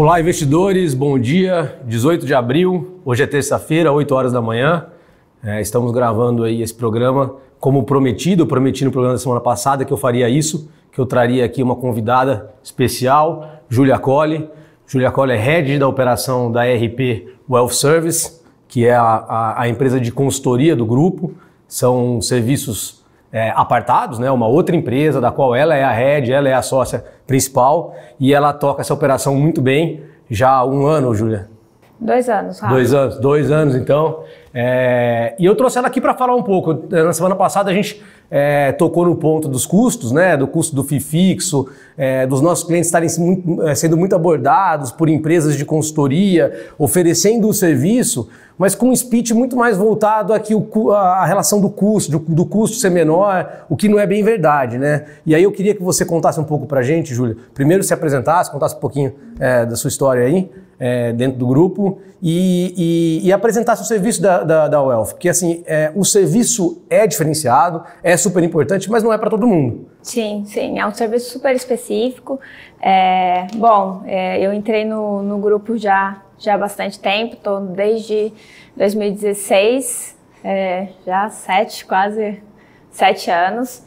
Olá, investidores, bom dia. 18 de abril, hoje é terça-feira, 8 horas da manhã. Estamos gravando aí esse programa como prometi no programa da semana passada que eu faria isso, que eu traria aqui uma convidada especial, Júlia Colli. Júlia Colli é head da operação da RP Wealth Service, que é a empresa de consultoria do grupo. São serviços apartados, né? Uma outra empresa da qual ela é a head, ela é a sócia principal e ela toca essa operação muito bem já há um ano, Júlia. 2 anos, Rafa. 2 anos então. E eu trouxe ela aqui para falar um pouco. Na semana passada a gente tocou no ponto dos custos, né? Do custo do FII fixo, dos nossos clientes estarem sendo muito abordados por empresas de consultoria, oferecendo o serviço, mas com um speech muito mais voltado aqui a relação do custo ser menor, o que não é bem verdade, né? E aí eu queria que você contasse um pouco para a gente, Júlia. Primeiro se apresentasse, contasse um pouquinho da sua história aí, dentro do grupo e apresentasse o serviço da Wealth, porque assim, o serviço é diferenciado, é super importante, mas não é para todo mundo. Sim, é um serviço super específico. Eu entrei no grupo já há bastante tempo, estou desde 2016, já quase 7 anos.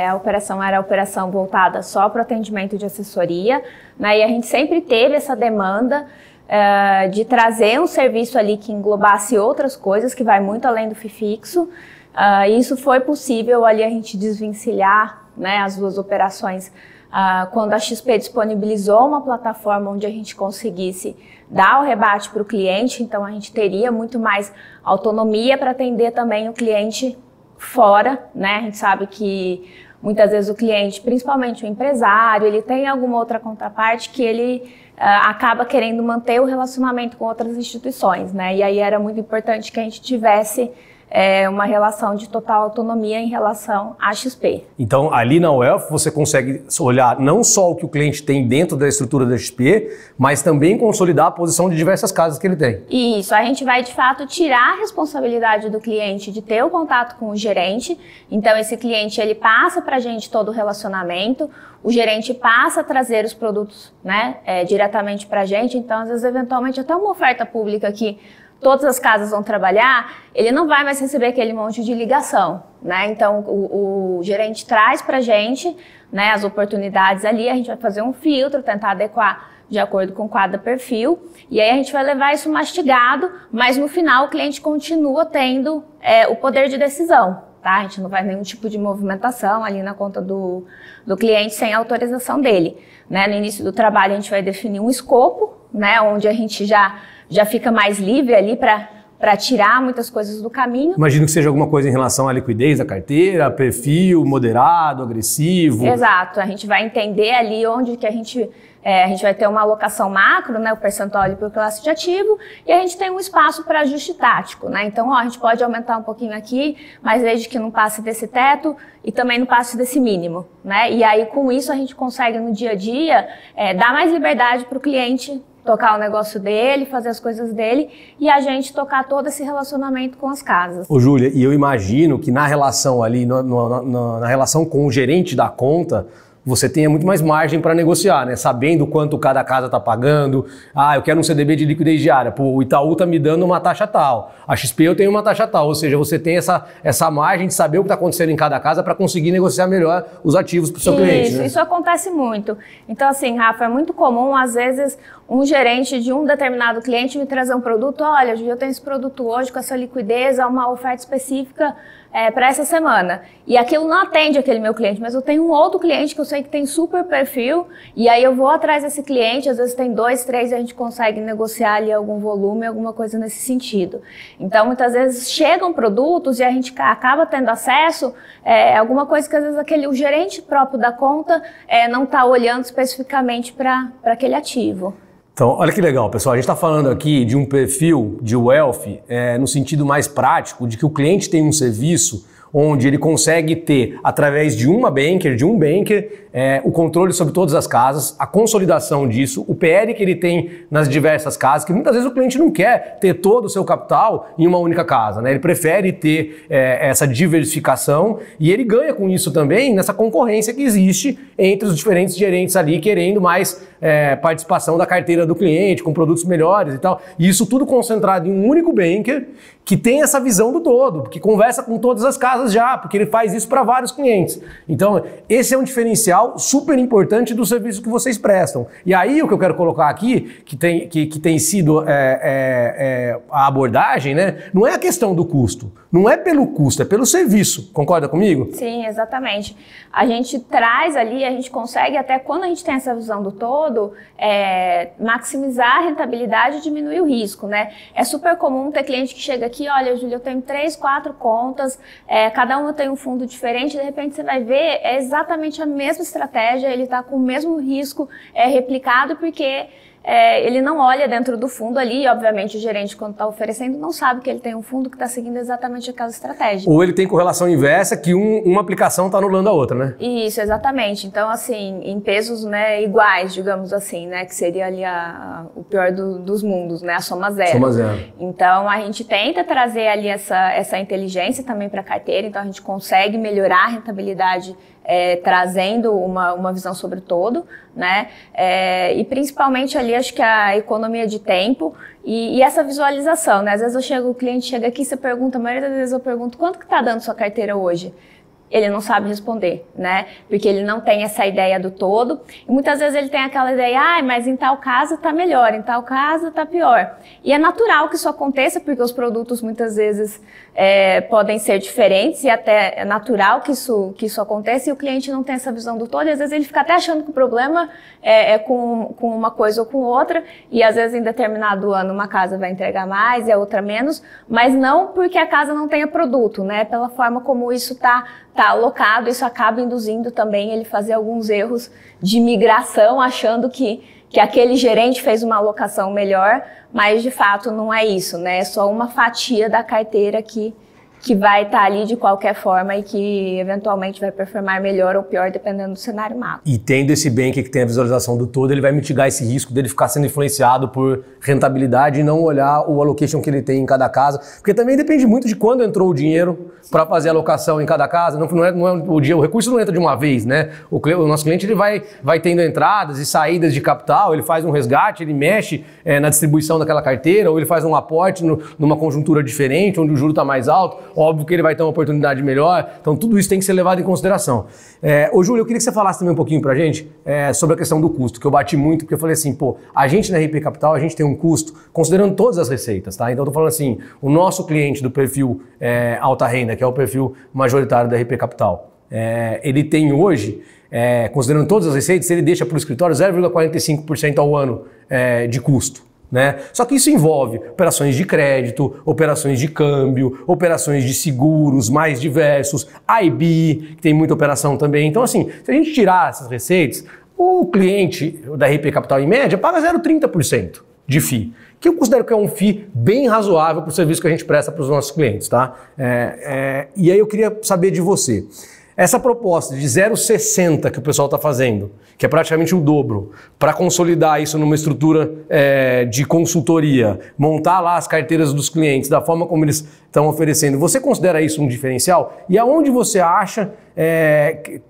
A operação era a operação voltada só para o atendimento de assessoria, né? E a gente sempre teve essa demanda de trazer um serviço ali que englobasse outras coisas, que vai muito além do FII fixo. Isso foi possível ali a gente desvencilhar, né, as duas operações quando a XP disponibilizou uma plataforma onde a gente conseguisse dar o rebate para o cliente, então a gente teria muito mais autonomia para atender também o cliente fora, né? A gente sabe que muitas vezes o cliente, principalmente o empresário, ele tem alguma outra contraparte que ele acaba querendo manter o relacionamento com outras instituições, né? E aí era muito importante que a gente tivesse uma relação de total autonomia em relação à XP. Então, ali na Wealth, você consegue olhar não só o que o cliente tem dentro da estrutura da XP, mas também consolidar a posição de diversas casas que ele tem. Isso, a gente vai, de fato, tirar a responsabilidade do cliente de ter o contato com o gerente. Então, esse cliente, ele passa para a gente todo o relacionamento, o gerente passa a trazer os produtos, né, diretamente para a gente. Então, às vezes, eventualmente, até uma oferta pública que todas as casas vão trabalhar, ele não vai mais receber aquele monte de ligação, né? Então, o gerente traz para a gente, né, as oportunidades ali, a gente vai fazer um filtro, tentar adequar de acordo com cada perfil, e aí a gente vai levar isso mastigado, mas no final o cliente continua tendo o poder de decisão, tá? A gente não faz nenhum tipo de movimentação ali na conta do cliente sem autorização dele, né? No início do trabalho a gente vai definir um escopo, né, onde a gente já fica mais livre ali para tirar muitas coisas do caminho. Imagino que seja alguma coisa em relação à liquidez da carteira, perfil moderado, agressivo. Exato, a gente vai entender ali onde que a gente vai ter uma alocação macro, né, o percentual ali por classe de ativo, e a gente tem um espaço para ajuste tático, né? Então, a gente pode aumentar um pouquinho aqui, mas desde que não passe desse teto e também não passe desse mínimo, né? E aí, com isso, a gente consegue no dia a dia dar mais liberdade para o cliente tocar o negócio dele, fazer as coisas dele e a gente tocar todo esse relacionamento com as casas. Ô Júlia, e eu imagino que na relação ali, na relação com o gerente da conta, você tenha muito mais margem para negociar, né? Sabendo quanto cada casa está pagando. Eu quero um CDB de liquidez diária. Pô, o Itaú está me dando uma taxa tal. A XP eu tenho uma taxa tal. Ou seja, você tem essa margem de saber o que está acontecendo em cada casa para conseguir negociar melhor os ativos para o seu cliente. Né? Isso acontece muito. Então, assim, Rafa, é muito comum, às vezes, um gerente de um determinado cliente me trazer um produto. Olha, eu tenho esse produto hoje com essa liquidez, há uma oferta específica para essa semana. E aquilo não atende aquele meu cliente, mas eu tenho um outro cliente que eu sei que tem super perfil, e aí eu vou atrás desse cliente, às vezes tem 2, 3, e a gente consegue negociar ali algum volume, alguma coisa nesse sentido. Então, muitas vezes chegam produtos e a gente acaba tendo acesso a alguma coisa que às vezes o gerente próprio da conta não está olhando especificamente para aquele ativo. Então, olha que legal, pessoal. A gente está falando aqui de um perfil de Wealth no sentido mais prático, de que o cliente tem um serviço onde ele consegue ter, através de um banker, o controle sobre todas as casas, a consolidação disso, o PL que ele tem nas diversas casas, que muitas vezes o cliente não quer ter todo o seu capital em uma única casa, né? Ele prefere ter essa diversificação e ele ganha com isso também nessa concorrência que existe entre os diferentes gerentes ali querendo mais participação da carteira do cliente, com produtos melhores e tal. E isso tudo concentrado em um único banker que tem essa visão do todo, que conversa com todas as casas já, porque ele faz isso para vários clientes. Então, esse é um diferencial super importante do serviço que vocês prestam. E aí, o que eu quero colocar aqui, que tem sido a abordagem, né, não é a questão do custo, não é pelo custo, é pelo serviço. Concorda comigo? Sim, exatamente. A gente traz ali, a gente consegue, até quando a gente tem essa visão do todo, maximizar a rentabilidade e diminuir o risco, né? É super comum ter cliente que chega aqui, olha, Júlia, eu tenho 3, 4 contas, cada uma tem um fundo diferente, de repente você vai ver, é exatamente a mesma estratégia, ele está com o mesmo risco replicado, porque ele não olha dentro do fundo ali, e obviamente o gerente, quando está oferecendo, não sabe que ele tem um fundo que está seguindo exatamente aquela estratégia. Ou ele tem correlação inversa, que uma aplicação está anulando a outra, né? Isso, exatamente. Então, assim, em pesos, né, iguais, digamos assim, né, que seria ali o pior dos mundos, né, a soma zero. Soma zero. Então, a gente tenta trazer ali essa inteligência também para a carteira, então a gente consegue melhorar a rentabilidade trazendo uma visão sobre o todo, né? E principalmente ali, acho que a economia de tempo e essa visualização, né? Às vezes o cliente chega aqui e você pergunta, a maioria das vezes eu pergunto, quanto que está dando sua carteira hoje? Ele não sabe responder, né? Porque ele não tem essa ideia do todo. E muitas vezes ele tem aquela ideia, mas em tal caso tá melhor, em tal caso tá pior. E é natural que isso aconteça, porque os produtos muitas vezes podem ser diferentes e até é natural que isso aconteça e o cliente não tem essa visão do todo. E às vezes ele fica até achando que o problema é com uma coisa ou com outra. E às vezes em determinado ano uma casa vai entregar mais e a outra menos, mas não porque a casa não tenha produto, né? Pela forma como isso tá alocado, isso acaba induzindo também ele fazer alguns erros de migração, achando que aquele gerente fez uma alocação melhor, mas de fato não é isso, né? É só uma fatia da carteira que vai estar ali de qualquer forma e que eventualmente vai performar melhor ou pior dependendo do cenário macro. E tendo esse bank que tem a visualização do todo, ele vai mitigar esse risco dele ficar sendo influenciado por rentabilidade e não olhar o allocation que ele tem em cada casa, porque também depende muito de quando entrou o dinheiro para fazer a alocação em cada casa. Não é o recurso não entra de uma vez, né? O nosso cliente ele vai tendo entradas e saídas de capital, ele faz um resgate, ele mexe na distribuição daquela carteira, ou ele faz um aporte numa conjuntura diferente, onde o juro está mais alto. Óbvio que ele vai ter uma oportunidade melhor, então tudo isso tem que ser levado em consideração. Ô Júlio, eu queria que você falasse também um pouquinho pra gente sobre a questão do custo, que eu bati muito, porque eu falei assim, a gente na RP Capital, a gente tem um custo, considerando todas as receitas, tá? Então eu tô falando assim, o nosso cliente do perfil alta renda, que é o perfil majoritário da RP Capital, ele tem hoje, considerando todas as receitas, ele deixa para o escritório 0,45% ao ano de custo. Né? Só que isso envolve operações de crédito, operações de câmbio, operações de seguros mais diversos, IB, que tem muita operação também. Então, assim, se a gente tirar essas receitas, o cliente da RP Capital, em média, paga 0,30% de FII, que eu considero que é um FII bem razoável para o serviço que a gente presta para os nossos clientes. Tá? E aí eu queria saber de você. Essa proposta de 0,60 que o pessoal está fazendo, que é praticamente o dobro, para consolidar isso numa estrutura de consultoria, montar lá as carteiras dos clientes da forma como eles estão oferecendo, você considera isso um diferencial? E aonde você acha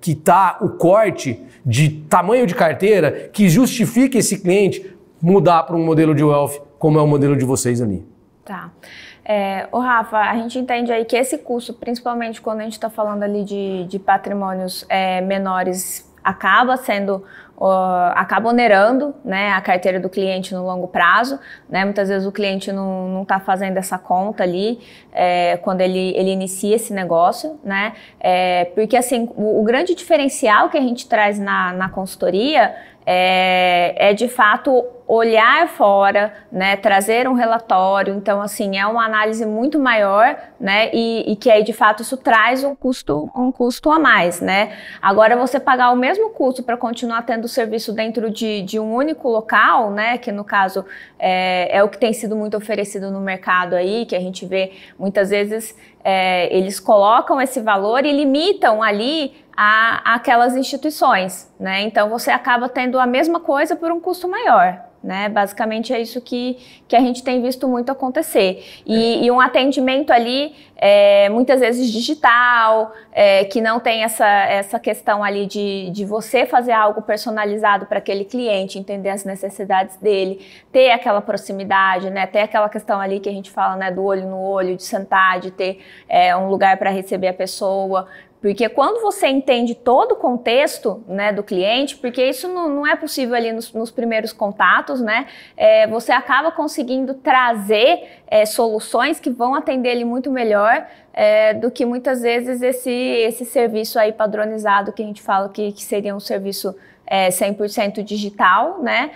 que está o corte de tamanho de carteira que justifique esse cliente mudar para um modelo de wealth como é o modelo de vocês ali? Tá. Rafa, a gente entende aí que esse custo, principalmente quando a gente está falando ali de patrimônios menores, acaba onerando, né, a carteira do cliente no longo prazo, né? Muitas vezes o cliente não está fazendo essa conta ali quando ele inicia esse negócio, né? Porque assim, o grande diferencial que a gente traz na consultoria é de fato olhar fora, né, trazer um relatório. Então, assim, é uma análise muito maior, né, e que aí, de fato, isso traz um custo a mais, né. Agora, você pagar o mesmo custo para continuar tendo o serviço dentro de um único local, né, que no caso é o que tem sido muito oferecido no mercado aí, que a gente vê muitas vezes eles colocam esse valor e limitam ali aquelas instituições, né, então você acaba tendo a mesma coisa por um custo maior. Né? Basicamente é isso que a gente tem visto muito acontecer. E um atendimento ali, muitas vezes digital, que não tem essa questão ali de você fazer algo personalizado para aquele cliente, entender as necessidades dele, ter aquela proximidade, né? Ter aquela questão ali que a gente fala, né, do olho no olho, de sentar, de ter um lugar para receber a pessoa. Porque quando você entende todo o contexto, né, do cliente, porque isso não é possível ali nos primeiros contatos, né, você acaba conseguindo trazer soluções que vão atender ele muito melhor do que muitas vezes esse serviço aí padronizado que a gente fala que seria um serviço 100% digital, né,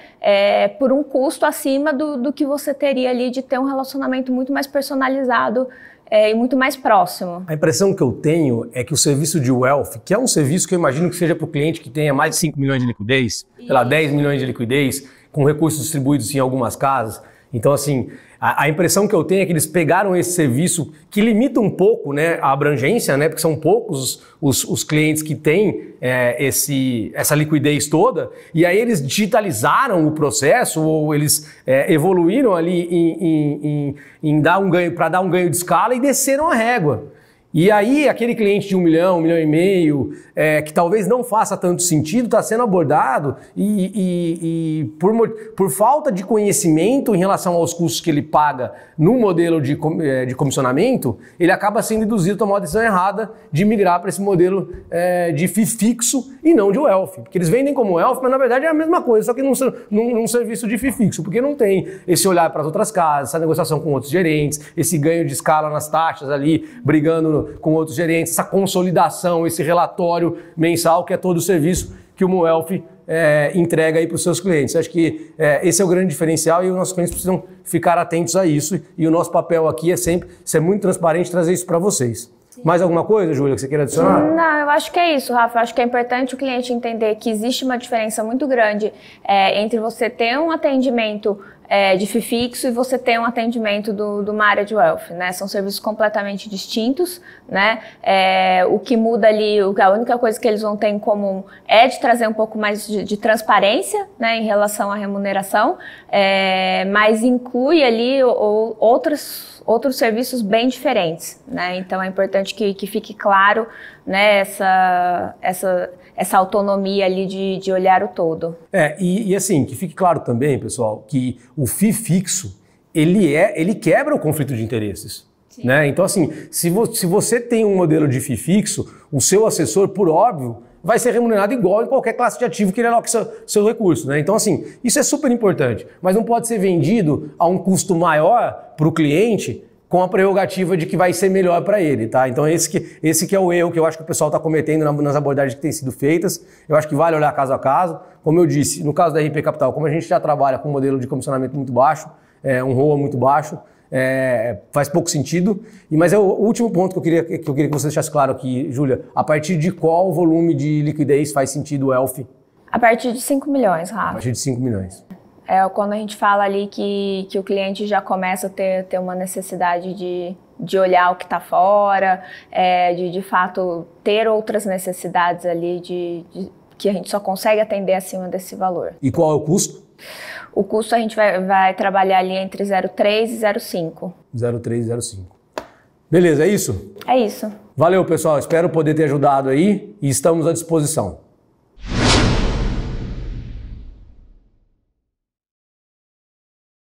por um custo acima do que você teria ali de ter um relacionamento muito mais personalizado e muito mais próximo. A impressão que eu tenho é que o serviço de wealth, que é um serviço que eu imagino que seja para o cliente que tenha mais de 5 milhões de liquidez, sei lá, 10 milhões de liquidez, com recursos distribuídos em algumas casas. Então, assim, a impressão que eu tenho é que eles pegaram esse serviço que limita um pouco, né, a abrangência, né, porque são poucos os clientes que têm essa liquidez toda, e aí eles digitalizaram o processo, ou eles evoluíram ali em dar um ganho, para dar um ganho de escala, e desceram a régua. E aí, aquele cliente de 1 milhão, 1,5 milhão, que talvez não faça tanto sentido, está sendo abordado e por falta de conhecimento em relação aos custos que ele paga no modelo de comissionamento, ele acaba sendo induzido a tomar uma decisão errada de migrar para esse modelo de FII fixo e não de wealth. Porque eles vendem como wealth, mas na verdade é a mesma coisa, só que num serviço de FII fixo, porque não tem esse olhar para as outras casas, essa negociação com outros gerentes, esse ganho de escala nas taxas ali, brigando com outros gerentes, essa consolidação, esse relatório mensal que é todo o serviço que o Moelf entrega aí para os seus clientes. Acho que esse é o grande diferencial e os nossos clientes precisam ficar atentos a isso, e o nosso papel aqui é sempre ser muito transparente e trazer isso para vocês. Sim. Mais alguma coisa, Júlia, que você queira adicionar? Não, eu acho que é isso, Rafa. Eu acho que é importante o cliente entender que existe uma diferença muito grande entre você ter um atendimento de FII fixo e você ter um atendimento de uma área de wealth, né? São serviços completamente distintos, né? O que muda ali, a única coisa que eles vão ter em comum é de trazer um pouco mais de transparência, né, em relação à remuneração, mas inclui ali outros serviços bem diferentes, né? Então é importante que fique claro, né, essa autonomia ali de olhar o todo. E assim, que fique claro também, pessoal, que o FII fixo, ele quebra o conflito de interesses. Né? Então assim, se você tem um modelo de FII fixo, o seu assessor, por óbvio, vai ser remunerado igual em qualquer classe de ativo que ele aloque seu recurso. Né? Então assim, isso é super importante, mas não pode ser vendido a um custo maior para o cliente com a prerrogativa de que vai ser melhor para ele, tá? Então esse que é o erro que eu acho que o pessoal está cometendo nas abordagens que têm sido feitas. Eu acho que vale olhar caso a caso. Como eu disse, no caso da RP Capital, como a gente já trabalha com um modelo de comissionamento muito baixo, um ROA muito baixo, faz pouco sentido. Mas o último ponto que eu queria que você deixasse claro aqui, Júlia, a partir de qual volume de liquidez faz sentido o ELF? A partir de 5 milhões, Rafa. A partir de 5 milhões. Quando a gente fala ali que o cliente já começa a ter uma necessidade de olhar o que está fora, de fato ter outras necessidades ali que a gente só consegue atender acima desse valor. E qual é o custo? O custo a gente vai trabalhar ali entre 0,3 e 0,5. 0,3 e 0,5. Beleza, é isso? É isso. Valeu, pessoal. Espero poder ter ajudado aí e estamos à disposição.